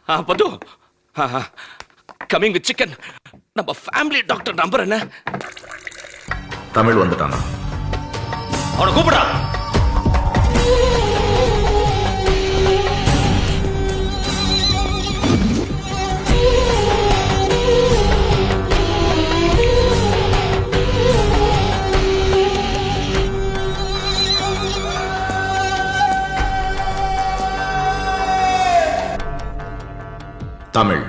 பது coming with chicken. நம்ம family doctor number என்ன? தமிழ் வந்துட்டானா? அவனை கூப்பிடா. தமிழ்,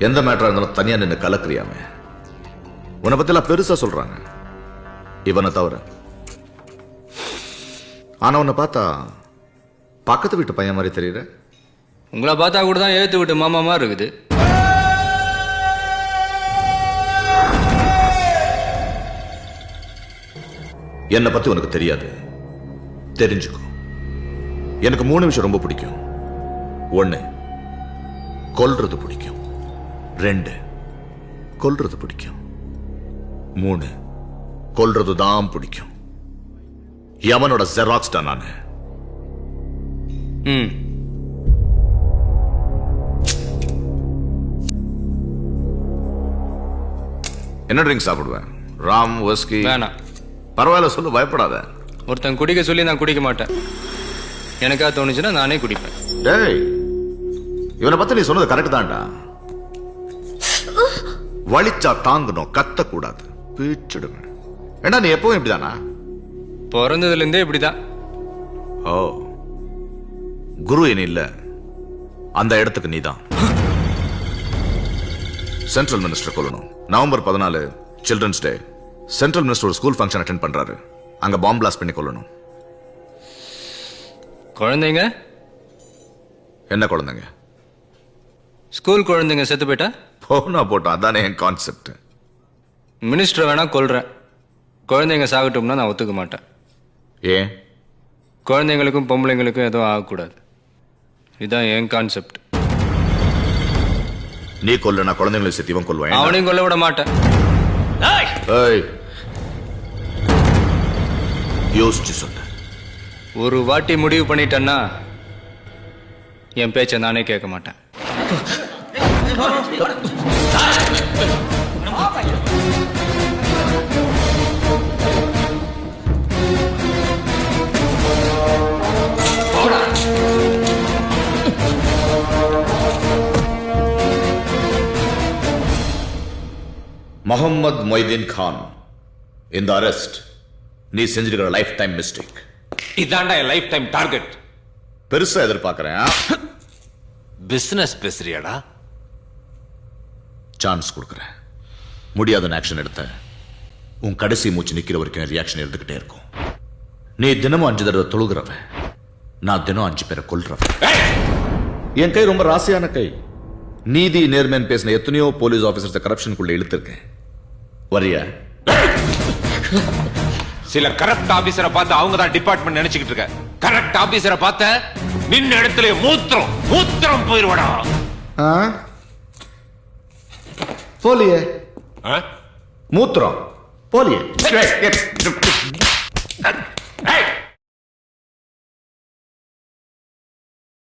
எந்த மேட்டரா இருந்தாலும் தனியா நின்று கலக்குறியாமே. உன்னை பத்தி எல்லாம் பெருசா சொல்றாங்க, இவனை தவிர. ஆனா உன்னை பார்த்தா பக்கத்து வீட்டு பையன் மாதிரி தெரியற. உங்களை பார்த்தா கூட தான் ஏத்து விட்டு மாமா மாதிரி இருக்குது. என்னை பத்தி உனக்கு தெரியாது, தெரிஞ்சுக்கோ. எனக்கு 3 விஷயம் ரொம்ப பிடிக்கும். 1, கொல்றது பிடிக்கும். 2, கொல்றது பிடிக்கும். 3, கொல்றது தான் பிடிக்கும். எவனோட ஜெராக்ஸ் தான் நானு. என்ன ட்ரிங்க் சாப்பிடுவேன்? ராம், விஸ்கி? வேணாம். பரவாயில்ல, சொல்லு, பயப்படாத. ஒருத்தன் குடிக்க சொல்லி நான் குடிக்க மாட்டேன். எனக்கா தோணுச்சுன்னா நானே குடிப்பேன். டேய், இவனை பத்தி நீ சொன்னது கரெக்ட் தான்டா. வலிச்சா தாங்கணும், கத்தக்கூடாது, பீச்சிடுவேன். ஏண்டா நீ எப்பவும் இப்படிதானா? பிறந்ததுல இருந்தே இப்படிதான். ஓ, குரு இனி இல்ல, அந்த இடத்துக்கு நீதான். சென்ட்ரல் மினிஸ்டர் கொல்லணும். November 14 children's day. Central minister ஒரு ஸ்கூல் ஃபங்க்ஷன் அட்டென்ட் பண்றாரு. அங்க பாம்பு பிளாஸ்ட் பண்ணி கொல்லணும். குழந்தைங்க? என்ன குழந்தைங்க? ஸ்கூல் குழந்தைங்க செத்து போயிட்டா போனா போட்டோம், அதானே என் கான்செப்ட். மினிஸ்டர் வேணா கொல்றேன், குழந்தைங்க சாகட்டும்னா நான் ஒத்துக்க மாட்டேன். ஏன்? குழந்தைங்களுக்கும் பொம்பளைங்களுக்கும் எதுவும் ஆகக்கூடாது. இதுதான் என் கான்செப்ட். நீ கொல்ல, குழந்தைங்களை சேர்த்து இவன் கொல்லுவேன். அவனையும் கொல்ல விட மாட்டேன். ஏய், யோசிச்சு சொல்லு. ஒரு வாட்டி முடிவு பண்ணிட்டேன்னா என் பேச்சை நானே கேட்க மாட்டேன். முகமது மொய்தீன் கான், இந்த அரெஸ்ட் நீ செஞ்சிருக்கிற லைஃப் டைம் மிஸ்டேக். இதாண்டா என் லைஃப் டைம் டார்கெட். பெருசா எதிர்பார்க்கிறேன். பிசினஸ் பேசுறியாடா? சான்ஸ் கொடுக்குறேன். முடியாத ஆக்ஷன் எடுத்த உன் கடைசி மூச்சு நிக்கிற வரைக்கும் ரியாக்ஷன் இருந்துகிட்டே இருக்கும். நீ தினமும் 5 தடவை தொழுகிறவன், நான் தினம் 5 பேரை கொல்றவன். என் கை ரொம்ப ராசியான கை. நீதி நேர்மைன்னு பேசின எத்தனையோ போலீஸ் ஆபீசர்ஸ் கரப்ஷனுக்குள்ள இழுத்திருக்கேன். வரியா? சில கரப்ட் ஆபீசரை பார்த்து அவங்க தான் டிபார்ட்மெண்ட் நினைச்சுக்கிட்டு இருக்க. கரெக்ட் ஆபீசரை பார்த்த நின்ன இடத்துல மூத்திரம் போயிருவடா. போலியே மூத்திரம் போலியே.